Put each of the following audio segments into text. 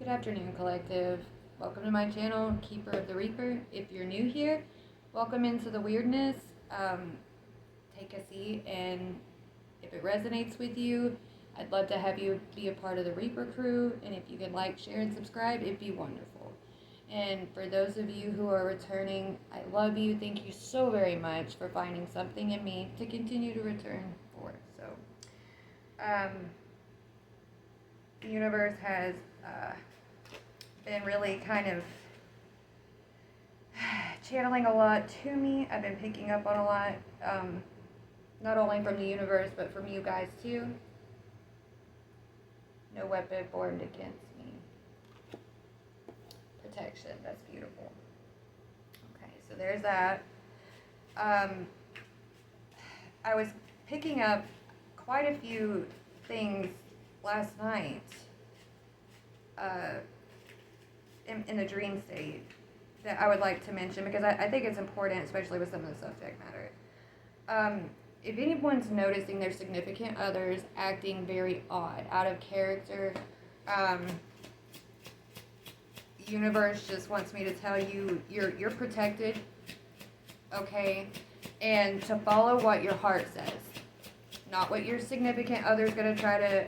Good afternoon, collective. Welcome to my channel, Keeper of the Reaper. If you're new here, welcome into the weirdness. Take a seat, and if it resonates with you, I'd love to have you be a part of the Reaper crew. And if you could like, share, and subscribe, it'd be wonderful. And for those of you who are returning, I love you. Thank you so very much for finding something in me to continue to return for. Um, the universe has been really kind of channeling a lot to me. I've been picking up on a lot, not only from the universe, but from you guys too. No weapon formed against me. Protection, that's beautiful. Okay, so there's that. I was picking up quite a few things last night in a dream state that I would like to mention because I think it's important, especially with some of the subject matter. If anyone's noticing their significant others acting very odd, out of character, universe just wants me to tell you you're protected, okay, and to follow what your heart says, not what your significant other's going to try to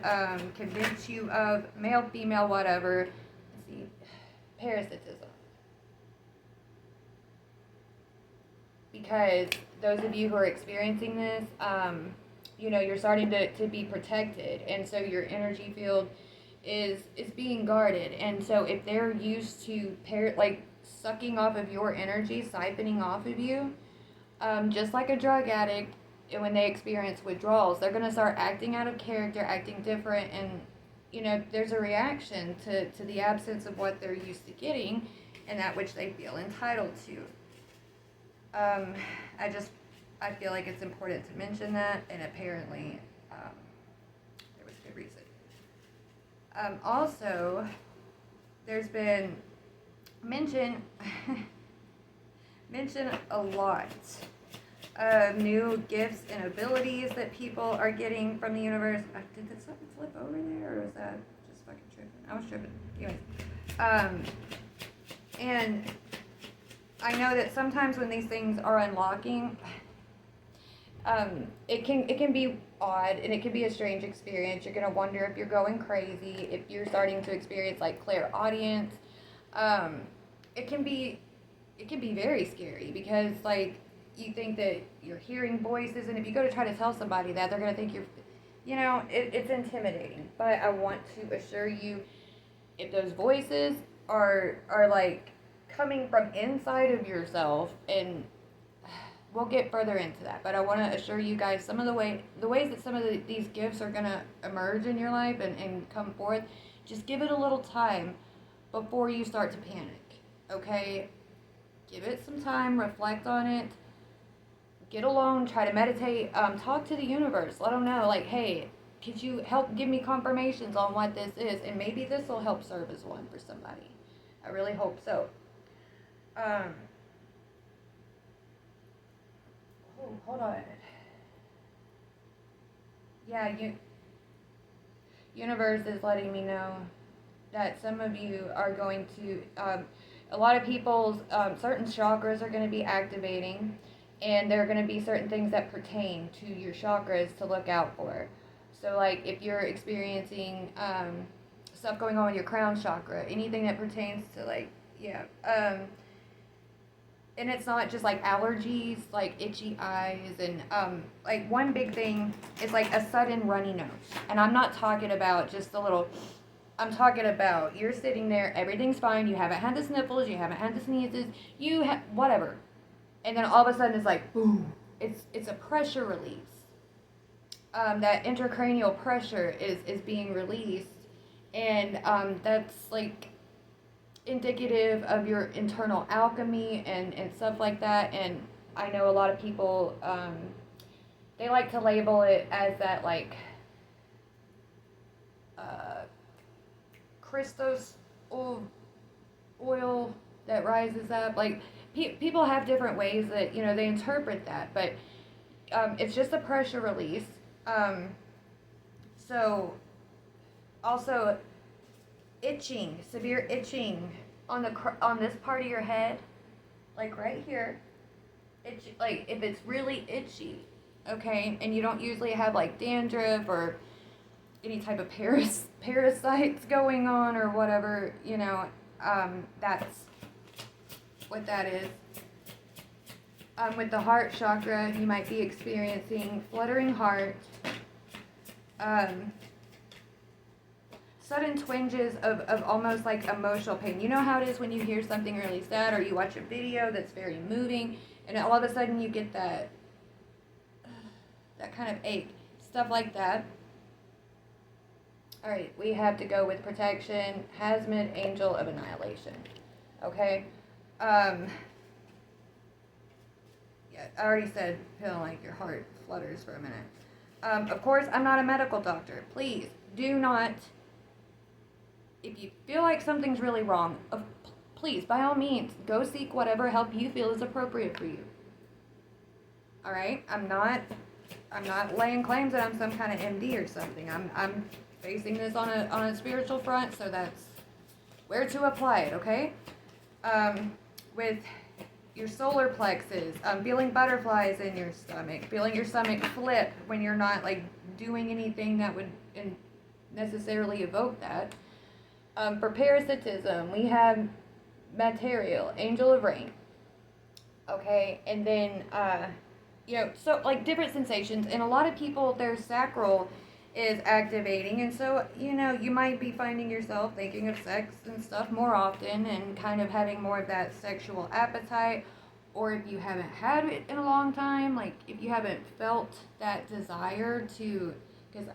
convince you of, male, female, whatever. Let's see, parasitism. Because those of you who are experiencing this, you're starting to be protected, and so your energy field is being guarded. And so if they're used to sucking off of your energy, siphoning off of you, just like a drug addict, and when they experience withdrawals, they're going to start acting out of character, acting different, and there's a reaction to the absence of what they're used to getting and that which they feel entitled to. I feel like it's important to mention that, and apparently there was a good reason. Also, there's been mention a lot of new gifts and abilities that people are getting from the universe. Did something flip over there, or was that just fucking tripping? I was tripping. Anyways, and I know that sometimes when these things are unlocking, it can be odd, and it can be a strange experience. You're gonna wonder if you're going crazy, if you're starting to experience like clairaudience. It can be very scary because you think that you're hearing voices, and if you go to try to tell somebody that, they're gonna think it's intimidating. But I want to assure you, if those voices are like coming from inside of yourself, and we'll get further into that, but I want to assure you guys some of the ways that some of these gifts are going to emerge in your life and come forth. Just give it a little time before you start to panic, okay? Give it some time, reflect on it, get alone, try to meditate, talk to the universe, let them know, like, hey, could you help give me confirmations on what this is, and maybe this will help serve as one for somebody. I really hope so. Hold on. Yeah, universe is letting me know that some of you are going to, a lot of people's certain chakras are going to be activating, and there are going to be certain things that pertain to your chakras to look out for. So, like, if you're experiencing stuff going on with your crown chakra, anything that pertains to, and it's not just like allergies, like itchy eyes, and one big thing is like a sudden runny nose. And I'm not talking about just a little, I'm talking about you're sitting there, everything's fine, you haven't had the sniffles, you haven't had the sneezes, whatever. And then all of a sudden it's like, boom, it's a pressure release. That intracranial pressure is being released, and that's like indicative of your internal alchemy and stuff like that. And I know a lot of people, they like to label it as that Christos oil that rises up. Like, people have different ways that they interpret that, but it's just a pressure release. So also itching, severe itching on on this part of your head, like right here, itch, like if it's really itchy, okay, and you don't usually have like dandruff or any type of parasites going on or whatever, that's what that is. With the heart chakra, you might be experiencing fluttering heart, um, sudden twinges of almost like emotional pain. You know how it is when you hear something really sad or you watch a video that's very moving, and all of a sudden you get that kind of ache, stuff like that. All right, we have to go with protection, Hasmid, Angel of Annihilation. Okay. Yeah, I already said feeling like your heart flutters for a minute. Of course, I'm not a medical doctor. Please do not. If you feel like something's really wrong, please, by all means, go seek whatever help you feel is appropriate for you. All right, I'm not laying claims that I'm some kind of MD or something. I'm facing this on a spiritual front, so that's where to apply it. Okay, with your solar plexus, feeling butterflies in your stomach, feeling your stomach flip when you're not like doing anything that would necessarily evoke that. For parasitism, we have material, angel of rain. Okay, and then so like different sensations, and a lot of people, their sacral is activating, and so you might be finding yourself thinking of sex and stuff more often, and kind of having more of that sexual appetite. Or if you haven't had it in a long time, like if you haven't felt that desire to, because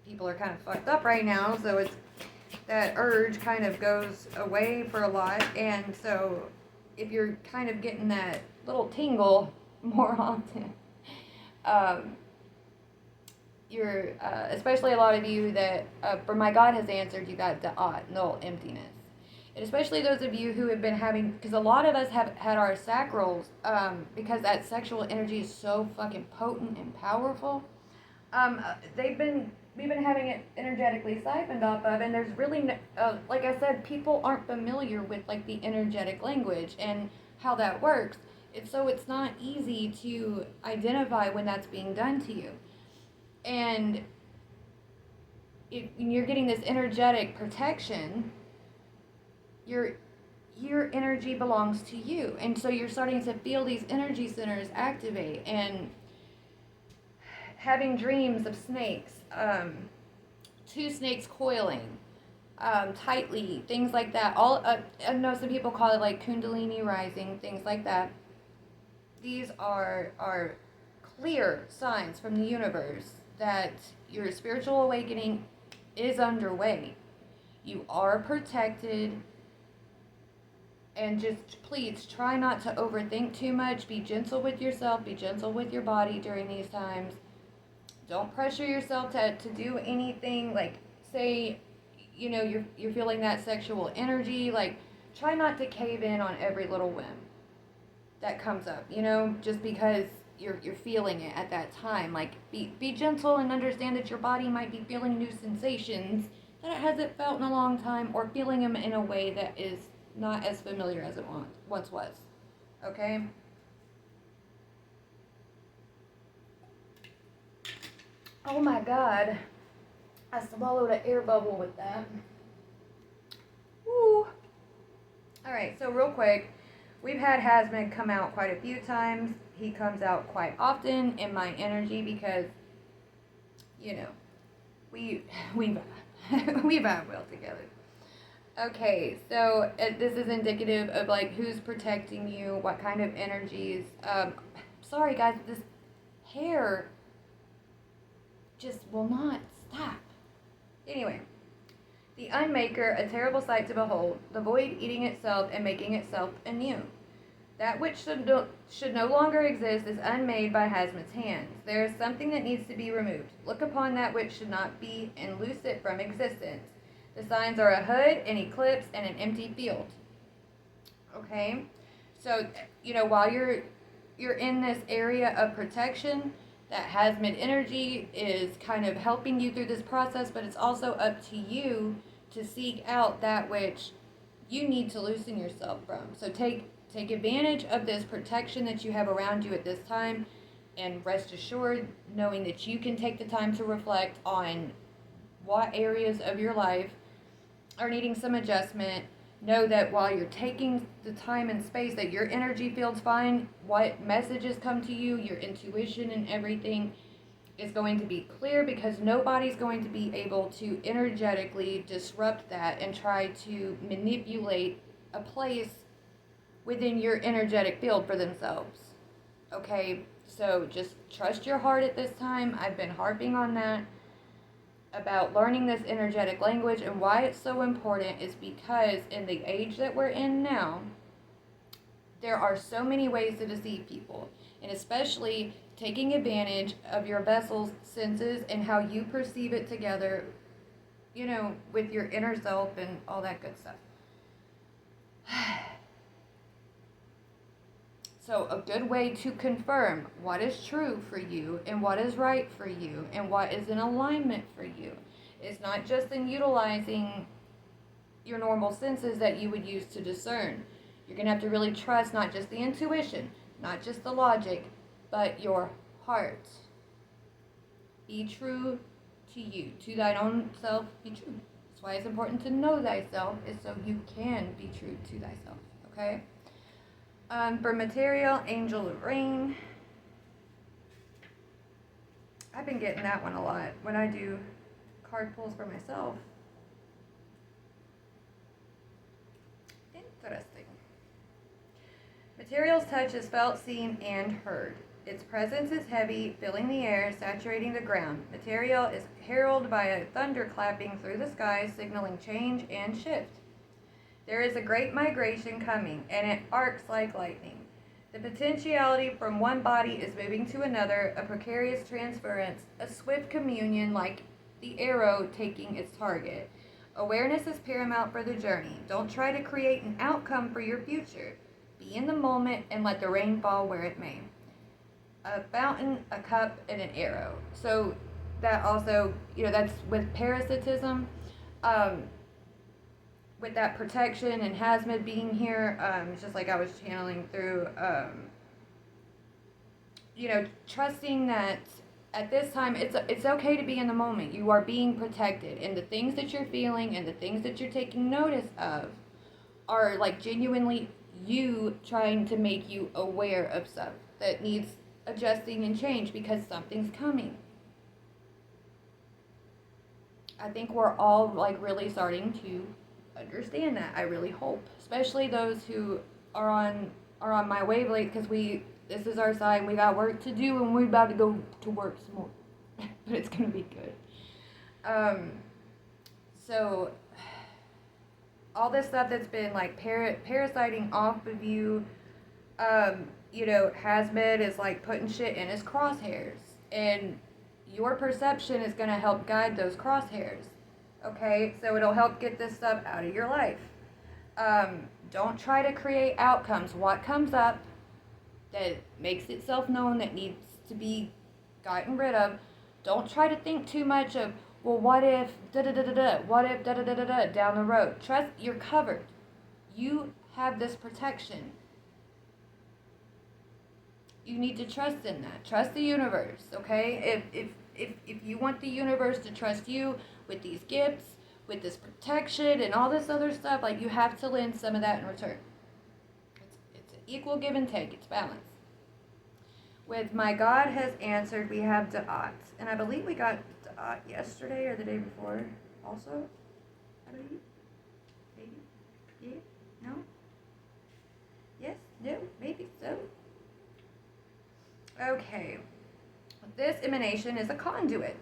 people are kind of fucked up right now, so it's that urge kind of goes away for a lot, and so if you're kind of getting that little tingle more often, you're especially a lot of you that for my God has answered, you got da'at, null, emptiness. And especially those of you who have been having, because a lot of us have had our sacrals, because that sexual energy is so fucking potent and powerful. We've been having it energetically siphoned off of, and there's really, like I said, people aren't familiar with like the energetic language and how that works. It's not easy to identify when that's being done to you, and when you're getting this energetic protection, your energy belongs to you, and so you're starting to feel these energy centers activate, and having dreams of snakes, two snakes coiling tightly, things like that. I know some people call it like Kundalini rising, things like that. These are clear signs from the universe that your spiritual awakening is underway. You are protected, and just please try not to overthink too much. Be gentle with yourself, be gentle with your body during these times. Don't pressure yourself to do anything, like say you're feeling that sexual energy, like try not to cave in on every little whim that comes up, just because you're feeling it at that time. Like be gentle and understand that your body might be feeling new sensations that it hasn't felt in a long time, or feeling them in a way that is not as familiar as it once was. Okay? Oh my God. I swallowed an air bubble with that. Woo. Alright, so real quick, we've had Hasmid come out quite a few times. He comes out quite often in my energy because, we've had well together. Okay, so this is indicative of like who's protecting you, what kind of energies. Sorry guys, this hair just will not stop. Anyway, the Unmaker, a terrible sight to behold, the void eating itself and making itself anew. That which should no longer exist is unmade by Hasmid's hands. There is something that needs to be removed. Look upon that which should not be and loose it from existence. The signs are a hood, an eclipse, and an empty field. Okay? So, while you're in this area of protection, That Hazmat energy is kind of helping you through this process, but it's also up to you to seek out that which you need to loosen yourself from. So take advantage of this protection that you have around you at this time, and rest assured knowing that you can take the time to reflect on what areas of your life are needing some adjustment. Know that while you're taking the time and space, that your energy field's fine. What messages come to you, your intuition and everything is going to be clear, because nobody's going to be able to energetically disrupt that and try to manipulate a place within your energetic field for themselves. Okay, so just trust your heart at this time. I've been harping on that about learning this energetic language, and why it's so important is because in the age that we're in now, there are so many ways to deceive people, and especially taking advantage of your vessel's senses and how you perceive it together, with your inner self and all that good stuff. So a good way to confirm what is true for you and what is right for you and what is in alignment for you is not just in utilizing your normal senses that you would use to discern. You're going to have to really trust not just the intuition, not just the logic, but your heart. Be true to you. To thine own self, be true. That's why it's important to know thyself, is so you can be true to thyself. Okay? For material, Angel of Rain. I've been getting that one a lot when I do card pulls for myself. Interesting. Material's touch is felt, seen, and heard. Its presence is heavy, filling the air, saturating the ground. Material is heralded by a thunder clapping through the sky, signaling change and shift. There is a great migration coming, and it arcs like lightning. The potentiality from one body is moving to another, a precarious transference, a swift communion like the arrow taking its target. Awareness is paramount for the journey. Don't try to create an outcome for your future. Be in the moment and let the rain fall where it may. A fountain, a cup, and an arrow. So that also, that's with parasitism. With that protection and Hazmat being here, it's just like I was channeling through, trusting that at this time it's okay to be in the moment. You are being protected, and the things that you're feeling and the things that you're taking notice of are like genuinely you trying to make you aware of stuff that needs adjusting and change, because something's coming. I think we're all like really starting to understand that. I really hope, especially those who are on my wavelength, because this is our sign. We got work to do, and we're about to go to work some more. But it's gonna be good. So all this stuff that's been like parasiting off of you, Hazmat is like putting shit in his crosshairs, and your perception is gonna help guide those crosshairs. Okay, so it'll help get this stuff out of your life. Don't try to create outcomes. What comes up that makes itself known, that needs to be gotten rid of, don't try to think too much of, well, what if da-da-da-da-da, what if da-da-da-da-da down the road. Trust, you're covered. You have this protection. You need to trust in that. Trust the universe, okay? If you want the universe to trust you with these gifts, with this protection and all this other stuff, like, you have to lend some of that in return. It's an equal give and take. It's balance. With My God Has Answered, we have Da'at. And I believe we got Da'at yesterday or the day before also. I believe. Maybe. Yeah? No? Yes? No? Maybe so. Okay. This emanation is a conduit.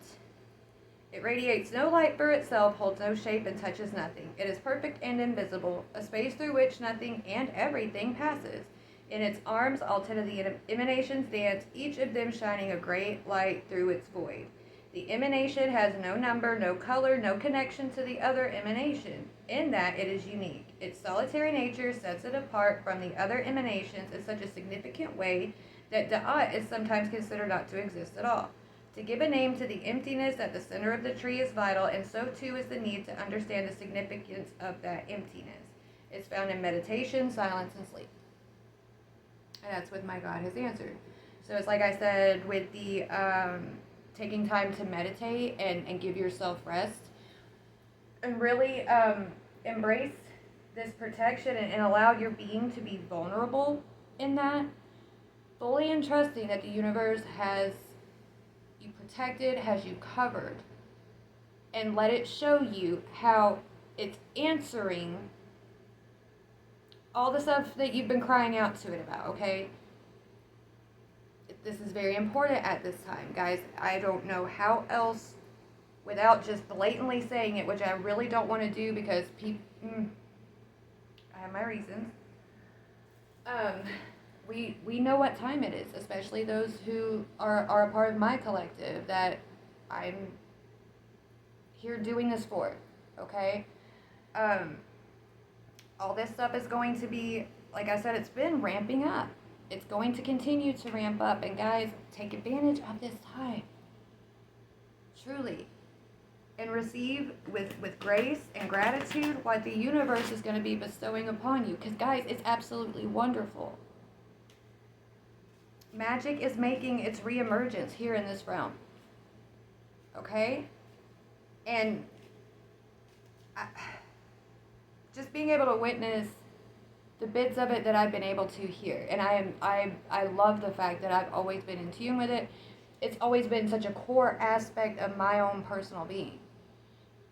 It radiates no light for itself, holds no shape, and touches nothing. It is perfect and invisible, a space through which nothing and everything passes. In its arms, all 10 of the emanations dance, each of them shining a great light through its void. The emanation has no number, no color, no connection to the other emanation, in that it is unique. Its solitary nature sets it apart from the other emanations in such a significant way that Da'at is sometimes considered not to exist at all. To give a name to the emptiness at the center of the tree is vital, and so too is the need to understand the significance of that emptiness. It's found in meditation, silence, and sleep. And that's what my God has answered. So it's like I said with the taking time to meditate and give yourself rest and really embrace this protection and allow your being to be vulnerable in that, fully entrusting that the universe has you protected, has you covered, and let it show you how it's answering all the stuff that you've been crying out to it about, okay? This is very important at this time, guys. I don't know how else, without just blatantly saying it, which I really don't want to do because people, I have my reasons. We know what time it is, especially those who are a part of my collective that I'm here doing this for, okay? All this stuff is going to be, like I said, it's been ramping up. It's going to continue to ramp up. And guys, take advantage of this time. Truly. And receive with grace and gratitude what the universe is going to be bestowing upon you. Because guys, it's absolutely wonderful. Magic is making its reemergence here in this realm. Okay? And just being able to witness the bits of it that I've been able to hear, and I love the fact that I've always been in tune with it. It's always been such a core aspect of my own personal being,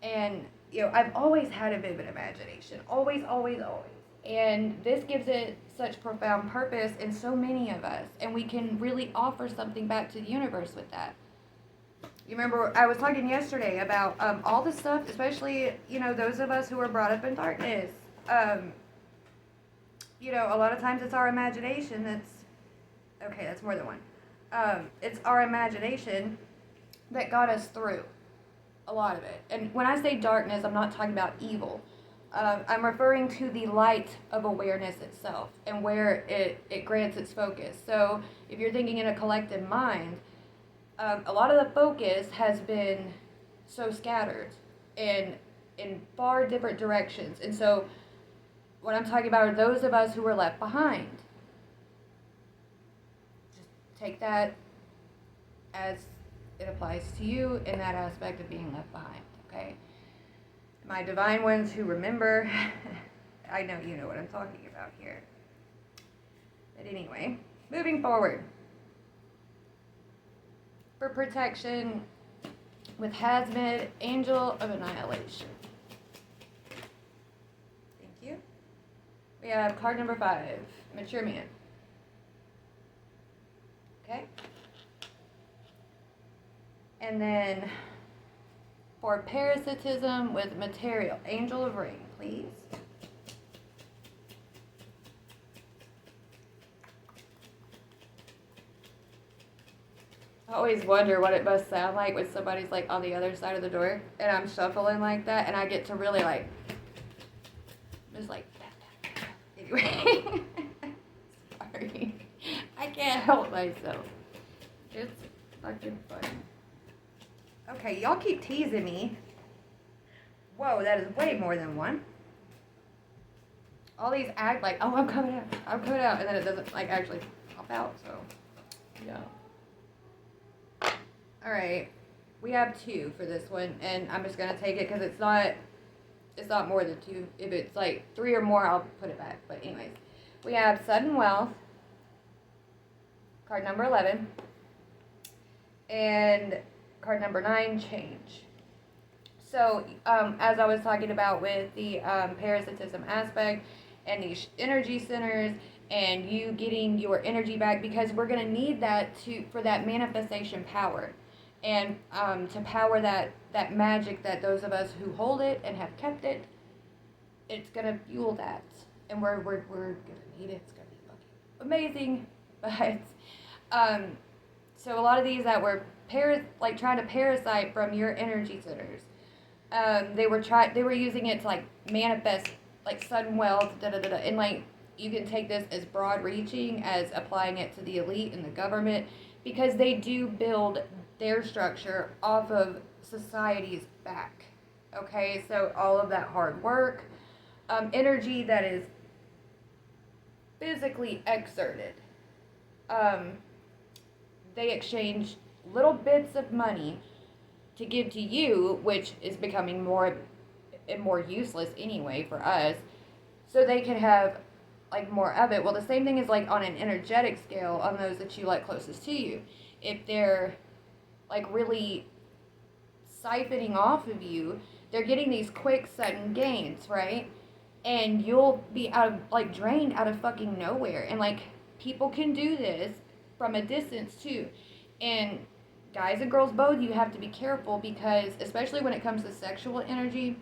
and I've always had a vivid imagination, always, and this gives it such profound purpose in so many of us, and we can really offer something back to the universe with that. You remember I was talking yesterday about all the stuff, especially those of us who were brought up in darkness. A lot of times it's our imagination that's more than one. It's our imagination that got us through a lot of it. And when I say darkness, I'm not talking about evil. I'm referring to the light of awareness itself and where it grants its focus. So if you're thinking in a collective mind, a lot of the focus has been so scattered in far different directions. And so what I'm talking about are those of us who were left behind. Just take that as it applies to you in that aspect of being left behind, okay? My divine ones who remember, I know you know what I'm talking about here. But anyway, moving forward. For protection with Hazmid, Angel of Annihilation. Thank you. We have card number 5, Mature Man. Okay. And then for parasitism with material, Angel of Rain, please. I always wonder what it must sound like when somebody's like on the other side of the door and I'm shuffling like that and I get to really like, just like, anyway. Sorry. I can't help myself. It's fucking fun. Okay, y'all keep teasing me. Whoa, that is way more than one. All these act like, oh, I'm coming out, and then it doesn't like actually pop out, so, yeah. Alright, we have 2 for this one, and I'm just gonna take it because it's not more than 2. If it's like 3 or more, I'll put it back, but anyways. We have Sudden Wealth, card number 11, and card number 9, Change. So, as I was talking about with the parasitism aspect and these energy centers and you getting your energy back, because we're going to need that for that manifestation power and to power that magic that those of us who hold it and have kept it, it's going to fuel that. And we're going to need it. It's going to be fucking amazing. But, so a lot of these that were trying to parasite from your energy centers. They were using it to like manifest like sudden wealth, and like you can take this as broad reaching as applying it to the elite and the government, because they do build their structure off of society's back. Okay, so all of that hard work, energy that is physically exerted. Um, they exchange little bits of money to give to you, which is becoming more and more useless anyway for us, so they can have like more of it. Well, the same thing is like on an energetic scale on those that you let closest to you. If they're like really siphoning off of you, they're getting these quick sudden gains, right? And you'll be out of like drained out of fucking nowhere. And like people can do this from a distance too. And guys and girls both, you have to be careful, because especially when it comes to sexual energy,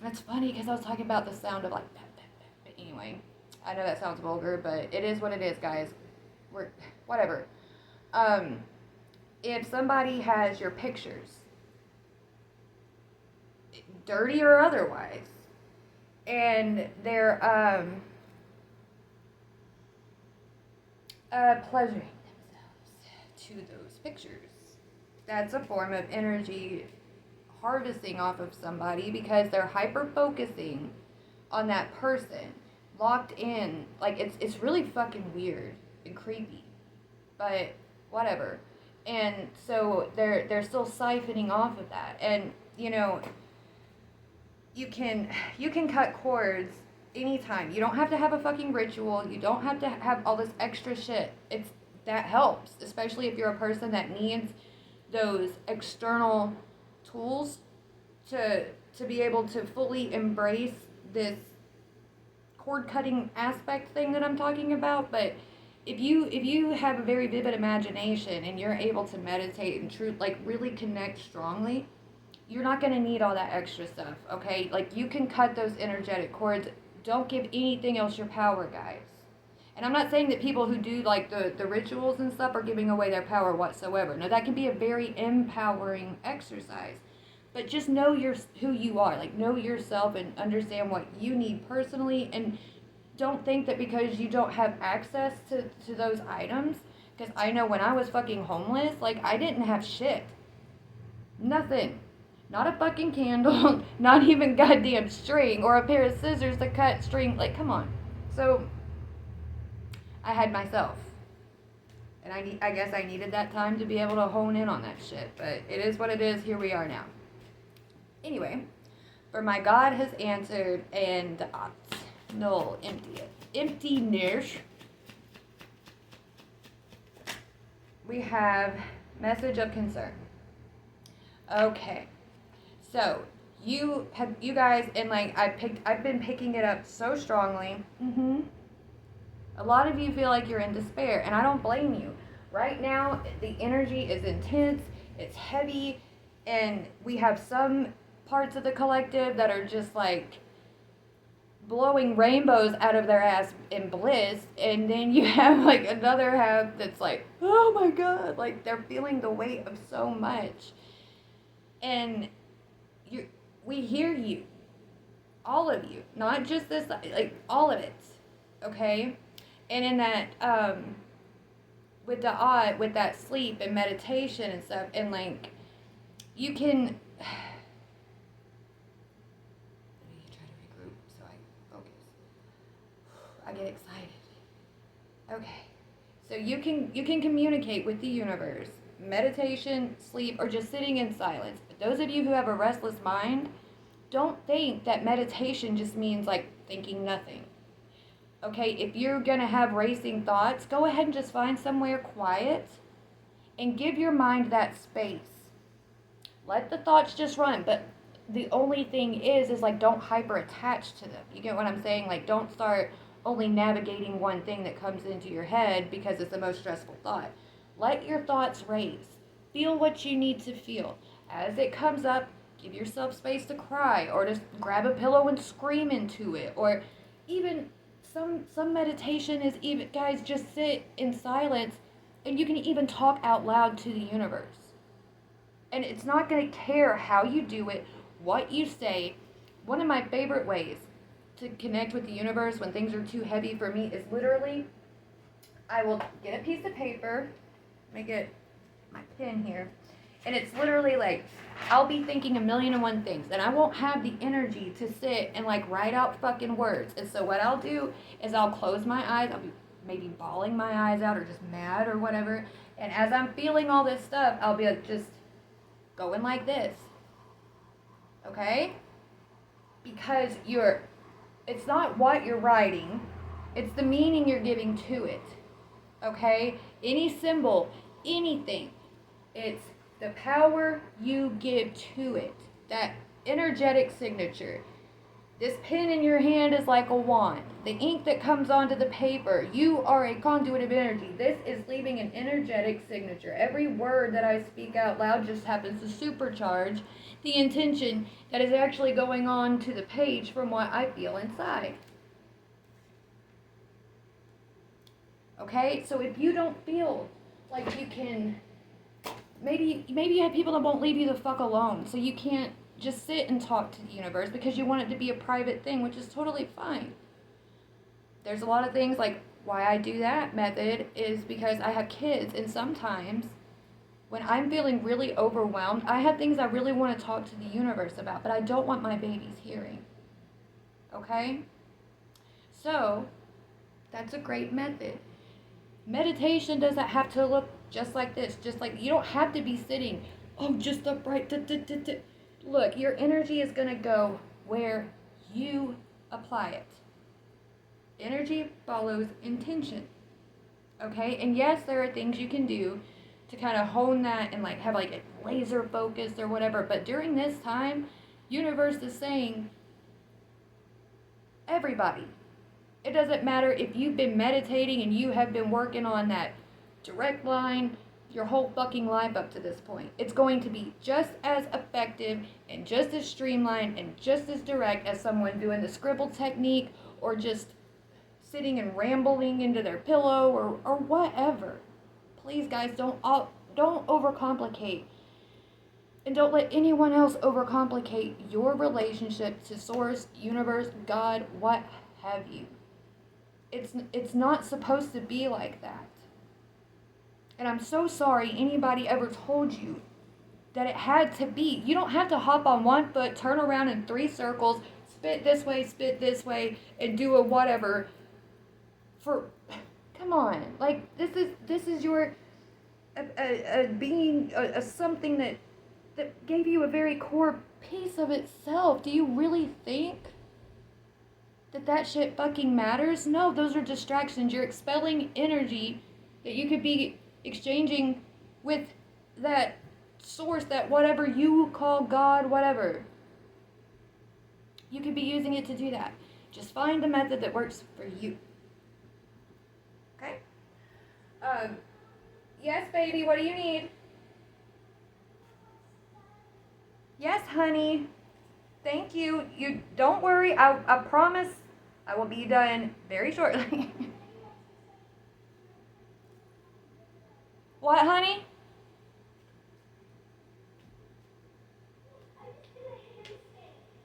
it's funny because I was talking about the sound of like but anyway, I know that sounds vulgar, but it is what it is, guys. We're whatever. If somebody has your pictures, dirty or otherwise, and they're pleasuring themselves to those pictures, that's a form of energy harvesting off of somebody, because they're hyper focusing on that person, locked in. Like it's really fucking weird and creepy, but whatever. And so they're still siphoning off of that. And you know, you can cut cords anytime. You don't have to have a fucking ritual. You don't have to have all this extra shit. That helps, especially if you're a person that needs those external tools to be able to fully embrace this cord cutting aspect thing that I'm talking about. But if you have a very vivid imagination and you're able to meditate and like really connect strongly, you're not going to need all that extra stuff, okay? Like, you can cut those energetic cords. Don't give anything else your power, guys. And I'm not saying that people who do like the rituals and stuff are giving away their power whatsoever. No, that can be a very empowering exercise. But just know who you are. Like, know yourself and understand what you need personally. And don't think that because you don't have access to those items. Because I know when I was fucking homeless, like, I didn't have shit. Nothing. Not a fucking candle. Not even goddamn string. Or a pair of scissors to cut string. Like, come on. So I had myself. And I guess I needed that time to be able to hone in on that shit. But it is what it is. Here we are now. Anyway, for my God has answered, and null, emptiness. We have message of concern. Okay, so you guys, and like I've been picking it up so strongly. A lot of you feel like you're in despair, and I don't blame you. Right now, the energy is intense, it's heavy, and we have some parts of the collective that are just like blowing rainbows out of their ass in bliss, and then you have like another half that's like, oh my God, like they're feeling the weight of so much. And we hear you, all of you, not just this, like all of it, okay? And in that, with that sleep and meditation and stuff, and like, you can, let me try to regroup so I focus. I get excited. Okay, so you can communicate with the universe, meditation, sleep, or just sitting in silence. But those of you who have a restless mind, don't think that meditation just means like thinking nothing. Okay, if you're gonna have racing thoughts, go ahead and just find somewhere quiet and give your mind that space. Let the thoughts just run, but the only thing is like, don't hyper attach to them. You get what I'm saying? Like, don't start only navigating one thing that comes into your head because it's the most stressful thought. Let your thoughts race. Feel what you need to feel. As it comes up, give yourself space to cry, or just grab a pillow and scream into it, or even some meditation is even, guys, just sit in silence, and you can even talk out loud to the universe. And it's not going to care how you do it, what you say. One of my favorite ways to connect with the universe when things are too heavy for me is literally, I will get a piece of paper, let me get my pen here, and it's literally like, I'll be thinking a million and one things, and I won't have the energy to sit and like write out fucking words. And so what I'll do is I'll close my eyes, I'll be maybe bawling my eyes out or just mad or whatever, and as I'm feeling all this stuff, I'll be like just going like this, okay? Because it's not what you're writing, it's the meaning you're giving to it, okay? Any symbol, anything, it's the power you give to it, that energetic signature. This pen in your hand is like a wand. The ink that comes onto the paper, you are a conduit of energy. This is leaving an energetic signature. Every word that I speak out loud just happens to supercharge the intention that is actually going on to the page from what I feel inside. Okay? So if you don't feel like you can, maybe you have people that won't leave you the fuck alone, so you can't just sit and talk to the universe because you want it to be a private thing, which is totally fine. There's a lot of things like why I do that method is because I have kids, and sometimes when I'm feeling really overwhelmed, I have things I really want to talk to the universe about, but I don't want my babies hearing. Okay? So, that's a great method. Meditation doesn't have to look just like this. Just like, you don't have to be sitting, just upright. Look, your energy is going to go where you apply it. Energy follows intention. Okay? And yes, there are things you can do to kind of hone that and like have like a laser focus or whatever. But during this time, universe is saying, everybody. It doesn't matter if you've been meditating and you have been working on that direct line your whole fucking life up to this point. It's going to be just as effective and just as streamlined and just as direct as someone doing the scribble technique or just sitting and rambling into their pillow or whatever. Please, guys, don't overcomplicate. And don't let anyone else overcomplicate your relationship to Source, Universe, God, what have you. It's not supposed to be like that. And I'm so sorry anybody ever told you that it had to be. You don't have to hop on one foot, turn around in 3 circles, spit this way, and do a whatever. Come on. Like, this is your a being, a something that gave you a very core piece of itself. Do you really think that shit fucking matters? No, those are distractions. You're expelling energy that you could be exchanging with that source, that whatever you call God, whatever. You could be using it to do that. Just find a method that works for you. Okay? Yes, baby, what do you need? Yes, honey. Thank you. You don't worry. I promise I will be done very shortly. What, honey?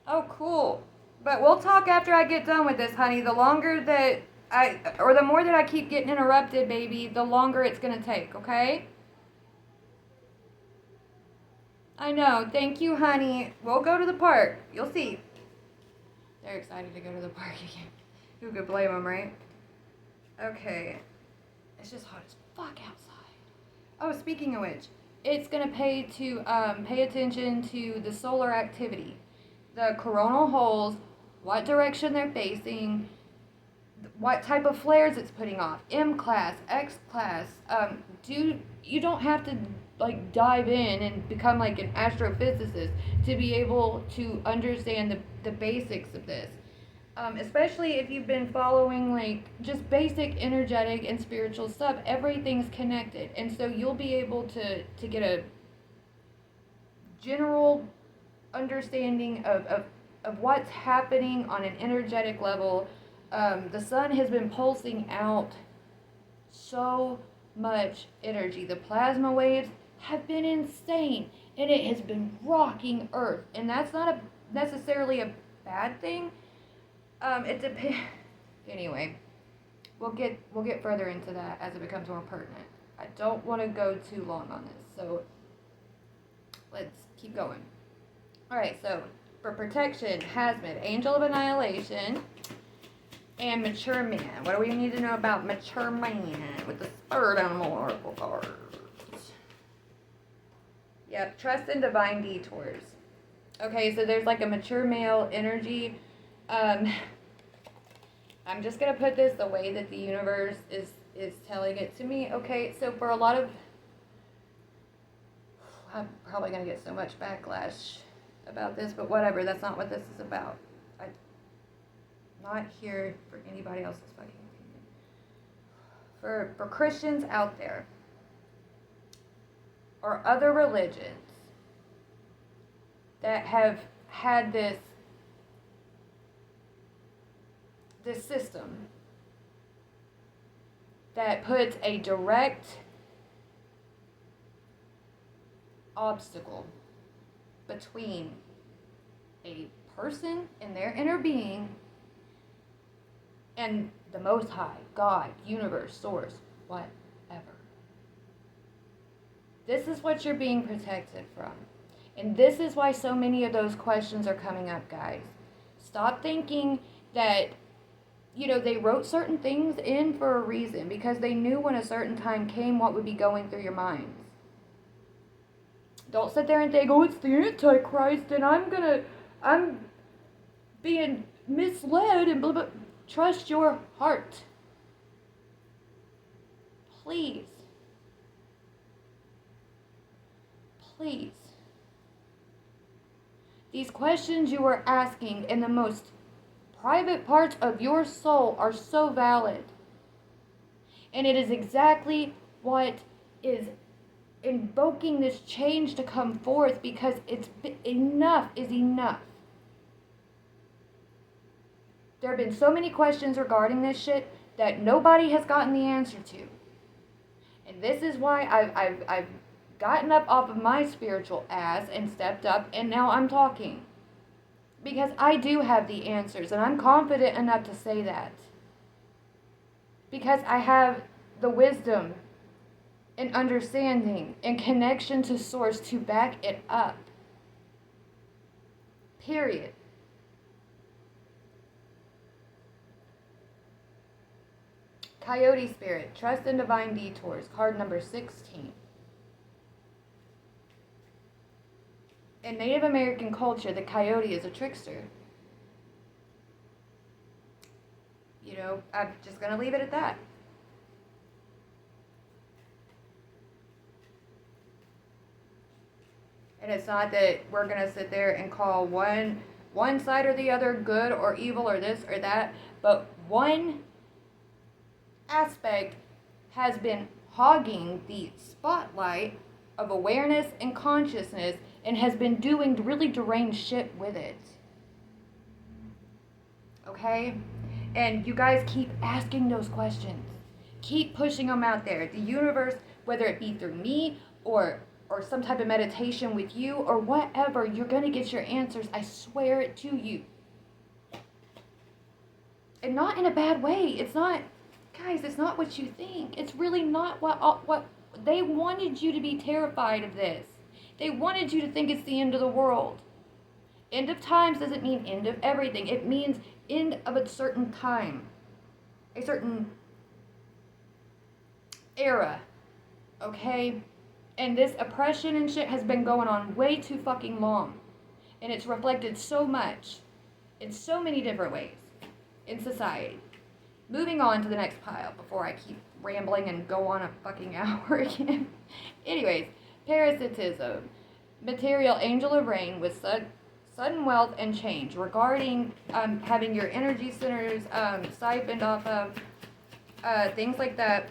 Oh, cool. But we'll talk after I get done with this, honey. The longer that the more that I keep getting interrupted, baby, the longer it's gonna take, okay? I know. Thank you, honey. We'll go to the park. You'll see. They're excited to go to the park again. Who could blame them, right? Okay. It's just hot as fuck outside. Oh, speaking of which, it's going to pay attention to the solar activity. The coronal holes, what direction they're facing, what type of flares it's putting off. M class, X class. You don't have to like dive in and become like an astrophysicist to be able to understand the basics of this. Especially if you've been following like just basic energetic and spiritual stuff, everything's connected. And so you'll be able to get a general understanding of what's happening on an energetic level. The sun has been pulsing out so much energy. The plasma waves have been insane, and it has been rocking Earth. And that's not necessarily a bad thing. It depends. Anyway, we'll get further into that as it becomes more pertinent. I don't want to go too long on this, so let's keep going. All right, so for protection, Hazmat, Angel of Annihilation, and Mature Man. What do we need to know about Mature Man with the Spirit Animal Oracle cards? Yep, Trust and Divine Detours. Okay, so there's like a mature male energy. Um, I'm just gonna put this the way that the universe is telling it to me. Okay, so for a lot of, I'm probably gonna get so much backlash about this, but whatever. That's not what this is about. I'm not here for anybody else's fucking opinion. For Christians out there or other religions that have had this system that puts a direct obstacle between a person and their inner being and the Most High, God, universe, source, whatever. This is what you're being protected from. And this is why so many of those questions are coming up, guys. Stop thinking that, they wrote certain things in for a reason because they knew when a certain time came what would be going through your minds. Don't sit there and think, oh, it's the Antichrist and I'm being misled and blah, blah. Trust your heart. Please. Please. These questions you are asking in the most private parts of your soul are so valid. And it is exactly what is invoking this change to come forth because enough is enough. There have been so many questions regarding this shit that nobody has gotten the answer to. And this is why I've gotten up off of my spiritual ass and stepped up, and now I'm talking. Because I do have the answers, and I'm confident enough to say that. Because I have the wisdom and understanding and connection to source to back it up. Period. Coyote Spirit, Trust and Divine Detours, card number 16. In Native American culture, the coyote is a trickster. I'm just going to leave it at that. And it's not that we're going to sit there and call one side or the other good or evil or this or that, but one aspect has been hogging the spotlight of awareness and consciousness and has been doing really deranged shit with it. Okay? And you guys keep asking those questions. Keep pushing them out there. The universe, whether it be through me or some type of meditation with you or whatever, you're going to get your answers. I swear it to you. And not in a bad way. It's not, guys, it's not what you think. It's really not what they wanted you to be terrified of this. They wanted you to think it's the end of the world. End of times doesn't mean end of everything. It means end of a certain time. A certain era. Okay? And this oppression and shit has been going on way too fucking long. And it's reflected so much in so many different ways in society. Moving on to the next pile before I keep rambling and go on a fucking hour again. Anyways, parasitism. Material Angel of Rain with sudden wealth and change. Regarding having your energy centers siphoned off of, things like that.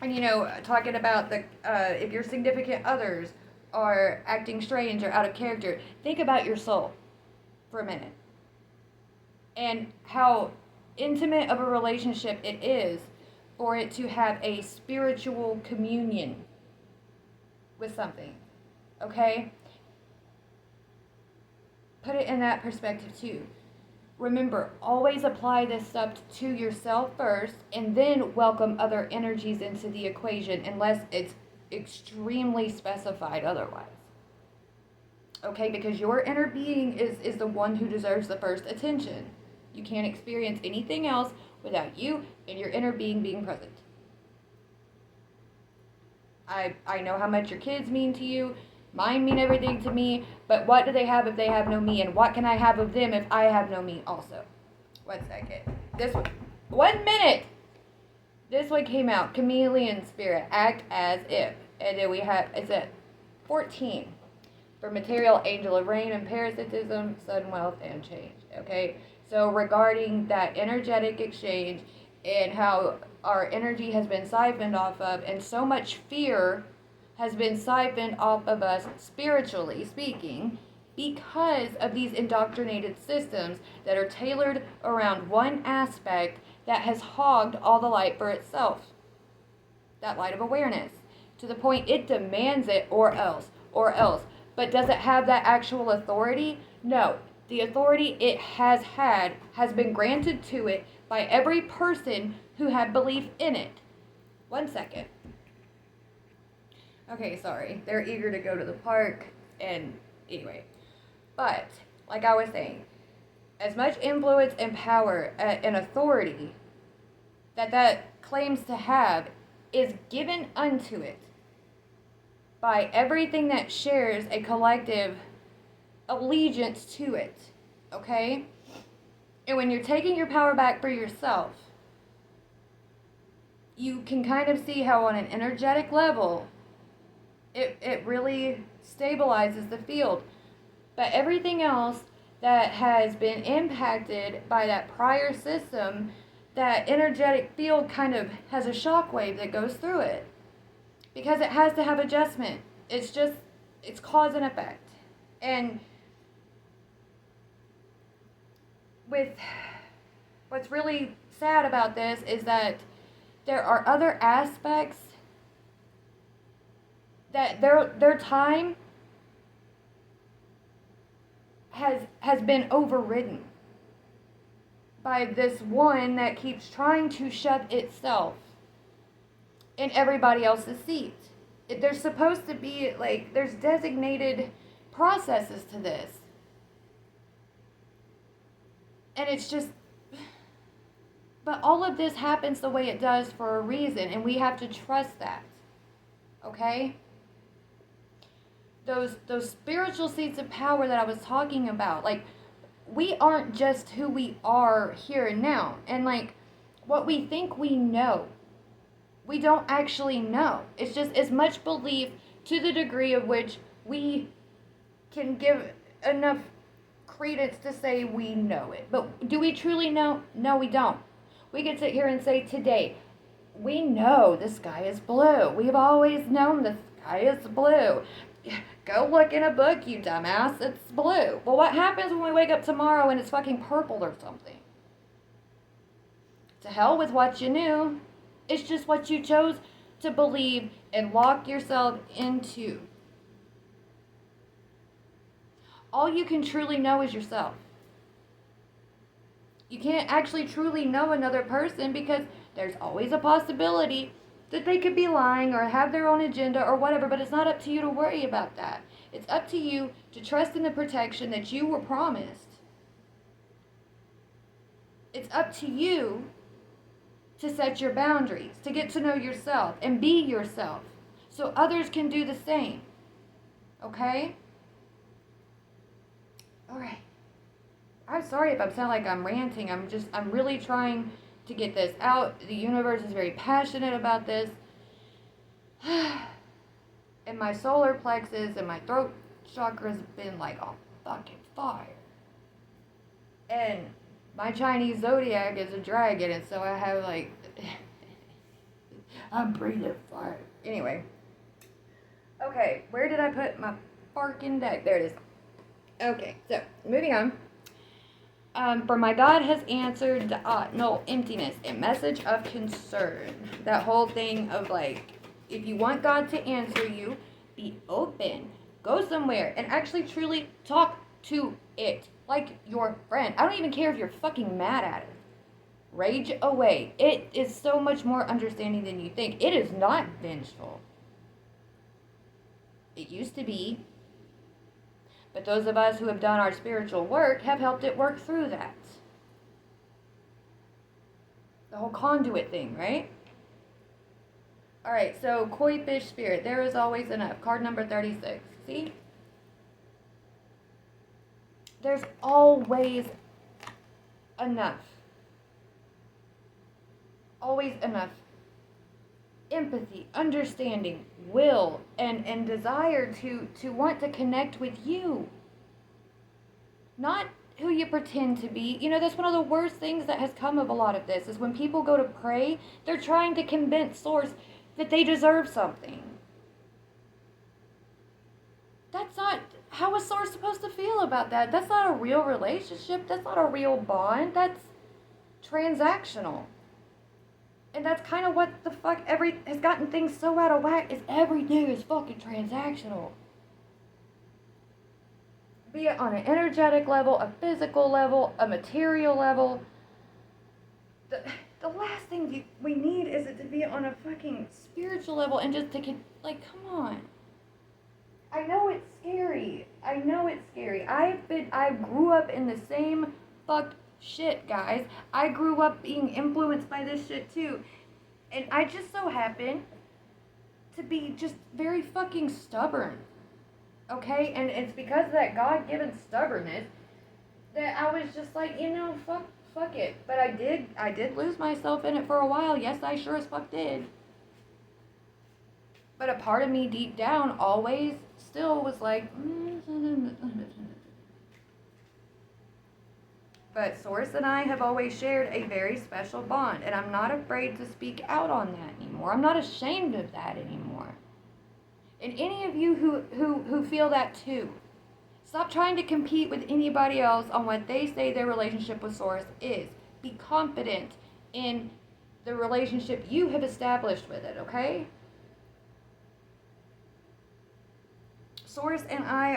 And, talking about if your significant others are acting strange or out of character, think about your soul for a minute. And how intimate of a relationship it is for it to have a spiritual communion with something. Okay? Put it in that perspective too. Remember, always apply this stuff to yourself first and then welcome other energies into the equation unless it's extremely specified otherwise. Okay, because your inner being is the one who deserves the first attention. You can't experience anything else without you and your inner being present. I know how much your kids mean to you. Mine mean everything to me, but what do they have if they have no me? And what can I have of them if I have no me also? 1 second. This one. 1 minute! This one came out. Chameleon spirit. Act as if. And then we have, it's at 14. For material, angel of rain and parasitism, sudden wealth, and change. Okay? So regarding that energetic exchange and how our energy has been siphoned off of, and so much fear has been siphoned off of us, spiritually speaking, because of these indoctrinated systems that are tailored around one aspect that has hogged all the light for itself. That light of awareness. To the point it demands it or else. But does it have that actual authority? No. The authority it has had has been granted to it by every person who had belief in it. 1 second. Okay, sorry. They're eager to go to the park, and anyway. But, like I was saying, as much influence and power and authority that claims to have is given unto it by everything that shares a collective allegiance to it, okay? And when you're taking your power back for yourself, you can kind of see how on an energetic level, it really stabilizes the field. But everything else that has been impacted by that prior system, that energetic field kind of has a shockwave that goes through it. Because it has to have adjustment. It's cause and effect. And what's really sad about this is that there are other aspects that their time has been overridden by this one that keeps trying to shove itself in everybody else's seat. There's supposed to be, like, there's designated processes to this. And it's just, but all of this happens the way it does for a reason, and we have to trust that. Okay? Those spiritual seats of power that I was talking about, like, we aren't just who we are here and now. And, like, what we think we know, we don't actually know. It's just as much belief to the degree of which we can give enough credence to say we know it. But do we truly know? No, we don't. We can sit here and say today, we know the sky is blue. We've always known the sky is blue. Go look in a book, you dumbass. It's blue. Well, what happens when we wake up tomorrow and it's fucking purple or something? To hell with what you knew. It's just what you chose to believe and lock yourself into. All you can truly know is yourself. You can't actually truly know another person because there's always a possibility that they could be lying or have their own agenda or whatever, but it's not up to you to worry about that. It's up to you to trust in the protection that you were promised. It's up to you to set your boundaries, to get to know yourself and be yourself so others can do the same. Okay? All right. I'm sorry if I sound like I'm ranting. I'm really trying to get this out. The universe is very passionate about this. And my solar plexus and my throat chakra has been like on fucking fire. And my Chinese zodiac is a dragon, and so I have like, I'm breathing fire. Anyway. Okay, where did I put my fucking deck? There it is. Okay, so, moving on. For my God has answered, no, emptiness, a message of concern. That whole thing of like, if you want God to answer you, be open. Go somewhere and actually truly talk to it. Like your friend. I don't even care if you're fucking mad at it. Rage away. It is so much more understanding than you think. It is not vengeful. It used to be. But those of us who have done our spiritual work have helped it work through that. The whole conduit thing, right? Alright, so koi fish spirit. There is always enough. Card number 36. See? There's always enough. Always enough. Empathy, understanding, will, and desire to want to connect with you. Not who you pretend to be. You know, that's one of the worst things that has come of a lot of this, is when people go to pray, they're trying to convince Source that they deserve something. That's not, how is Source supposed to feel about that? That's not a real relationship. That's not a real bond. That's transactional. And that's kind of what the fuck has gotten things so out of whack, is everything is fucking transactional. Be it on an energetic level, a physical level, a material level. The last thing we need is it to be on a fucking spiritual level and just to, like, come on. I know it's scary. I grew up in the same fucked shit, guys. I grew up being influenced by this shit too. And I just so happen to be just very fucking stubborn. Okay? And it's because of that God-given stubbornness that I was just like, you know, fuck it. But I did lose myself in it for a while. Yes, I sure as fuck did. But a part of me deep down always still was like, But Source and I have always shared a very special bond, and I'm not afraid to speak out on that anymore. I'm not ashamed of that anymore. And any of you who feel that too, stop trying to compete with anybody else on what they say their relationship with Source is. Be confident in the relationship you have established with it, okay? Source and I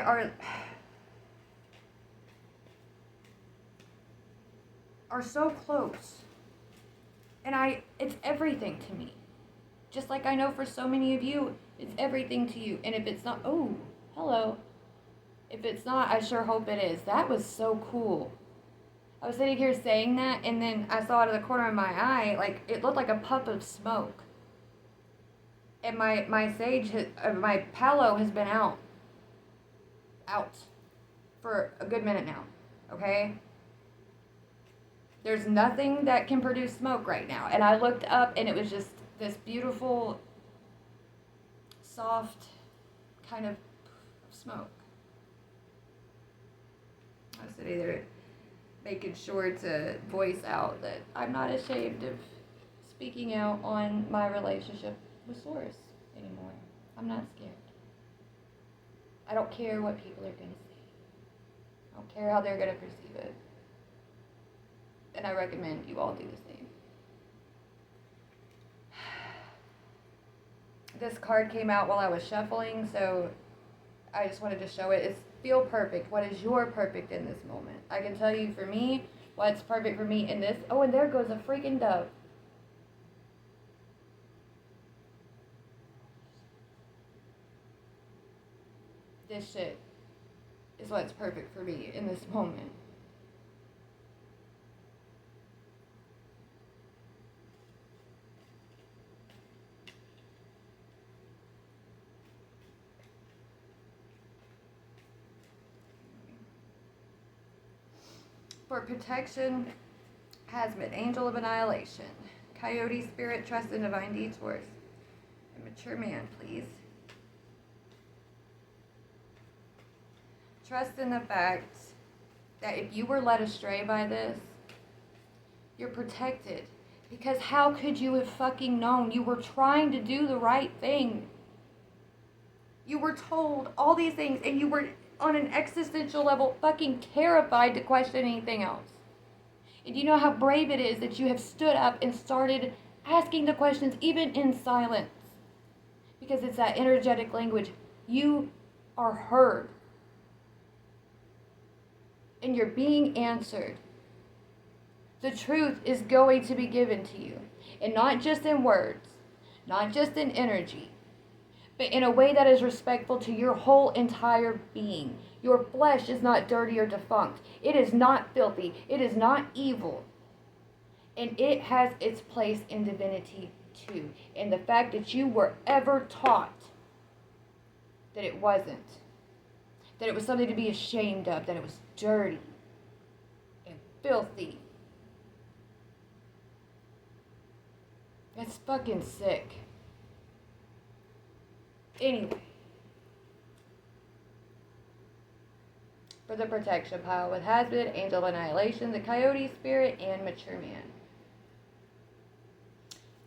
are so close. And it's everything to me. Just like I know for so many of you, it's everything to you. And if it's not, oh, hello. If it's not, I sure hope it is. That was so cool. I was sitting here saying that, and then I saw out of the corner of my eye, like, it looked like a puff of smoke. And my palo has been out for a good minute now, okay? There's nothing that can produce smoke right now. And I looked up, and it was just this beautiful, soft kind of smoke. I was sitting there making sure to voice out that I'm not ashamed of speaking out on my relationship with Source anymore. I'm not scared. I don't care what people are going to say. I don't care how they're going to perceive it. And I recommend you all do the same. This card came out while I was shuffling, so I just wanted to show it. It's feel perfect. What is your perfect in this moment? I can tell you for me, what's perfect for me in this. Oh, and there goes a freaking dove. This shit is what's perfect for me in this moment. For protection, Hazmat, Angel of Annihilation, Coyote Spirit, Trust in Divine Detours, and Mature Man, please. Trust in the fact that if you were led astray by this, you're protected. Because how could you have fucking known? You were trying to do the right thing. You were told all these things, and you were on an existential level fucking terrified to question anything else. And you know how brave it is that you have stood up and started asking the questions even in silence. Because it's that energetic language. You are heard. and you're being answered. The truth is going to be given to you. And not just in words, not just in energy, but in a way that is respectful to your whole entire being. Your flesh is not dirty or defunct. It is not filthy. It is not evil. And it has its place in divinity too. And the fact that you were ever taught that it wasn't, that it was something to be ashamed of, that it was dirty and filthy. That's fucking sick. Anyway. For the protection pile with Hasbid, Angel Annihilation, the Coyote Spirit, and Mature Man.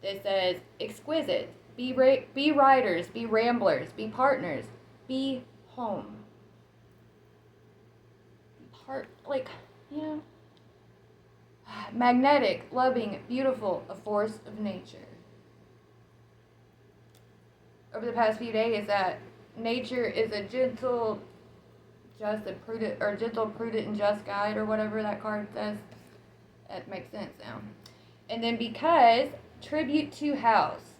This says, exquisite, be riders, be ramblers, be partners, be home. Magnetic, loving, beautiful, a force of nature. Over the past few days, that nature is a gentle, just and prudent, or gentle, prudent, and just guide, or whatever that card says. That makes sense now. And then because tribute to House,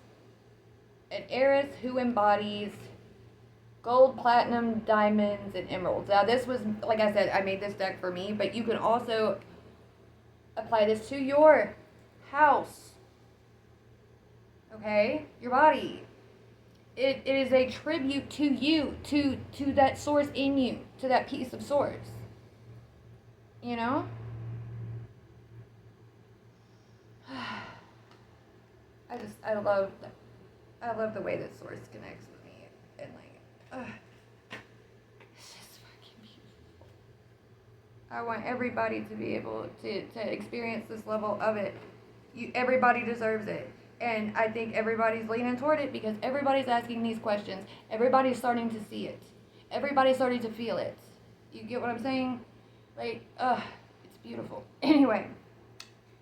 an heiress who embodies gold, platinum, diamonds, and emeralds. Now this was, like I said, I made this deck for me, but you can also apply this to your house. Okay? Your body. It is a tribute to you, to that source in you, to that piece of source. You know? I love the way that source connects with me, and it's just fucking beautiful. I want everybody to be able to experience this level of it. Everybody deserves it. And I think everybody's leaning toward it because everybody's asking these questions. Everybody's starting to see it. Everybody's starting to feel it. You get what I'm saying? It's beautiful. Anyway,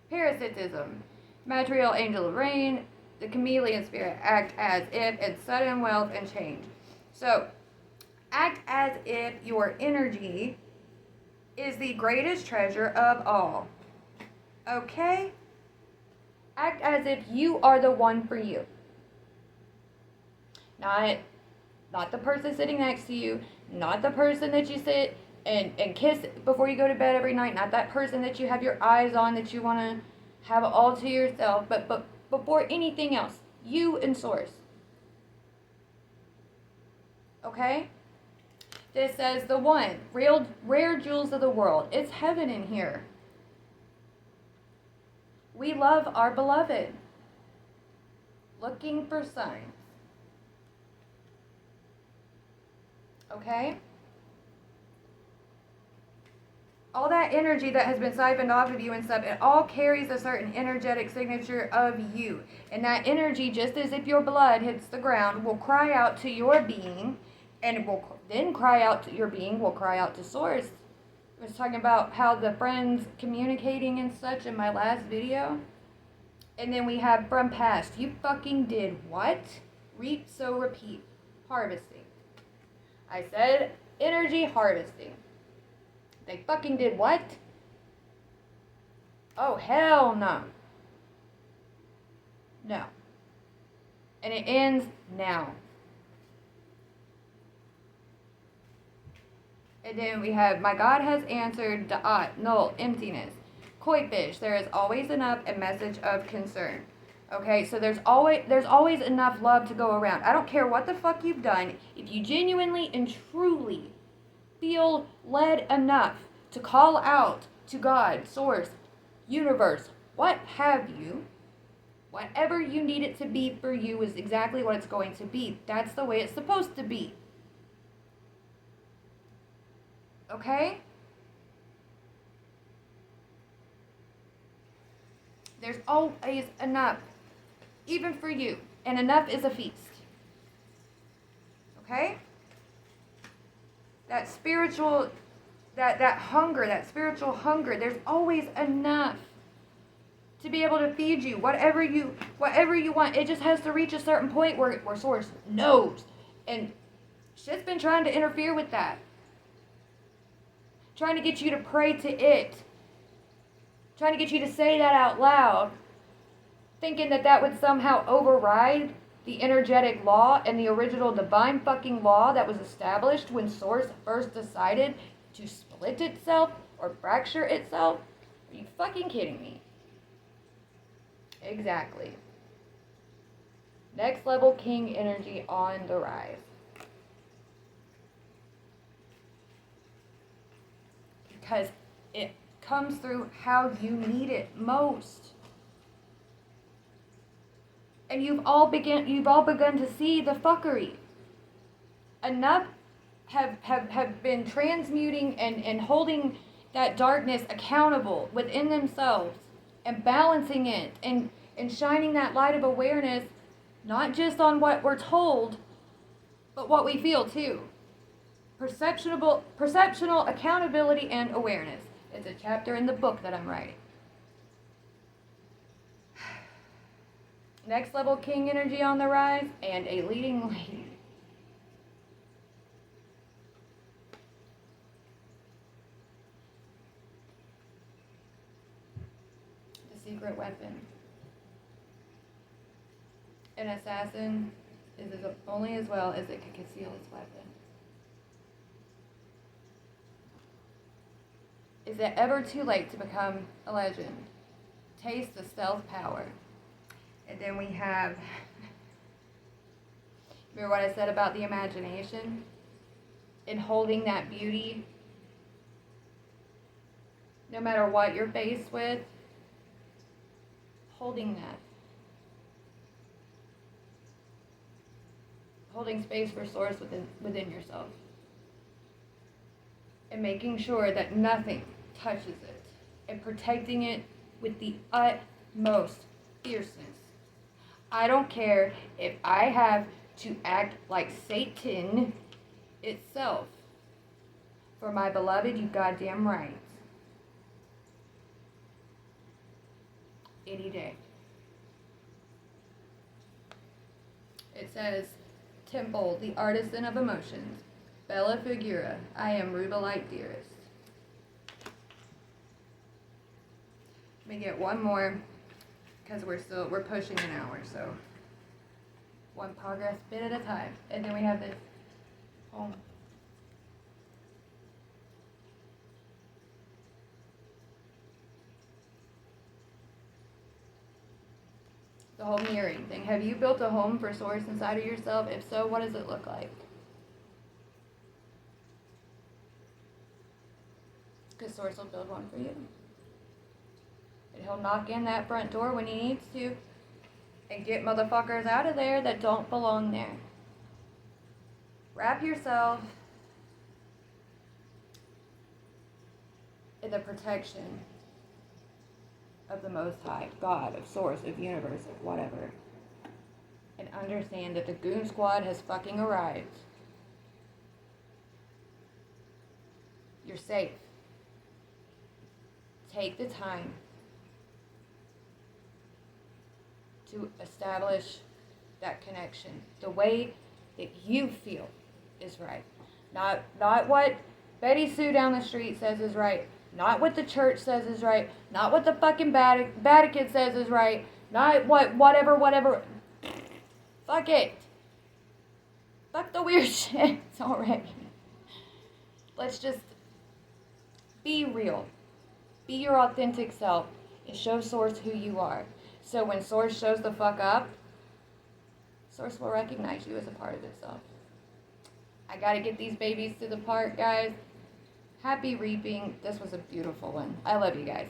parasitism. Material angel of rain. The chameleon spirit. Act as if, and sudden wealth and change. So, act as if your energy is the greatest treasure of all. Okay? Act as if you are the one for you. Not the person sitting next to you. Not the person that you sit and kiss before you go to bed every night. Not that person that you have your eyes on that you want to have all to yourself. But before anything else, you and source. Okay? This says the one. Rare jewels of the world. It's heaven in here. We love our beloved. Looking for signs. Okay? All that energy that has been siphoned off of you and stuff, it all carries a certain energetic signature of you. And that energy, just as if your blood hits the ground, will cry out to your being, and it will then cry out to your being, will cry out to source. I was talking about how the friends communicating and such in my last video. And then we have from past. You fucking did what? Reap, sow, repeat. Harvesting. I said energy harvesting. They fucking did what? Oh, hell no. No. And it ends now. And then we have, my God has answered, da'at, null, emptiness. Koi fish, there is always enough, a message of concern. Okay, so there's always enough love to go around. I don't care what the fuck you've done. If you genuinely and truly feel led enough to call out to God, source, universe, what have you, whatever you need it to be for you is exactly what it's going to be. That's the way it's supposed to be. Okay? There's always enough, even for you. And enough is a feast. Okay? That spiritual, that hunger, that spiritual hunger, there's always enough to be able to feed you whatever you want. It just has to reach a certain point where source knows. And shit's been trying to interfere with that. trying to get you to pray to it, trying to get you to say that out loud, thinking that that would somehow override the energetic law and the original divine fucking law that was established when Source first decided to split itself or fracture itself? Are you fucking kidding me? Exactly. Next level king energy on the rise. Because it comes through how you need it most. And you've all begun to see the fuckery. Enough have been transmuting and holding that darkness accountable within themselves and balancing it and shining that light of awareness, not just on what we're told, but what we feel too. Perceptional accountability and awareness. It's a chapter in the book that I'm writing. Next level king energy on the rise and a leading lady. The secret weapon. An assassin is only as well as it can conceal its weapon. Is it ever too late to become a legend? Taste the stealth power. And then we have, remember what I said about the imagination? And holding that beauty, no matter what you're faced with, holding that. Holding space for Source within yourself. And making sure that nothing touches it. And protecting it with the utmost fierceness. I don't care if I have to act like Satan itself. For my beloved, you goddamn right. Any day. It says, Temple, the artisan of emotions. Bella Figura, I am Rubelite dearest. Let me get one more, because we're pushing an hour, so one progress bit at a time. And then we have this home. The whole mirroring thing. Have you built a home for Source inside of yourself? If so, what does it look like? Because Source will build one for you. And he'll knock in that front door when he needs to and get motherfuckers out of there that don't belong there. Wrap yourself in the protection of the Most High, God, of Source, of Universe, of whatever. And understand that the Goon Squad has fucking arrived. You're safe. Take the time to establish that connection the way that you feel is right. Not what Betty Sue down the street says is right. Not what the church says is right. Not what the fucking Vatican says is right. Not whatever. Fuck it. Fuck the weird shit already. Let's just be real. Be your authentic self and show Source who you are. So when Source shows the fuck up, Source will recognize you as a part of itself. I gotta get these babies to the park, guys. Happy reaping. This was a beautiful one. I love you guys.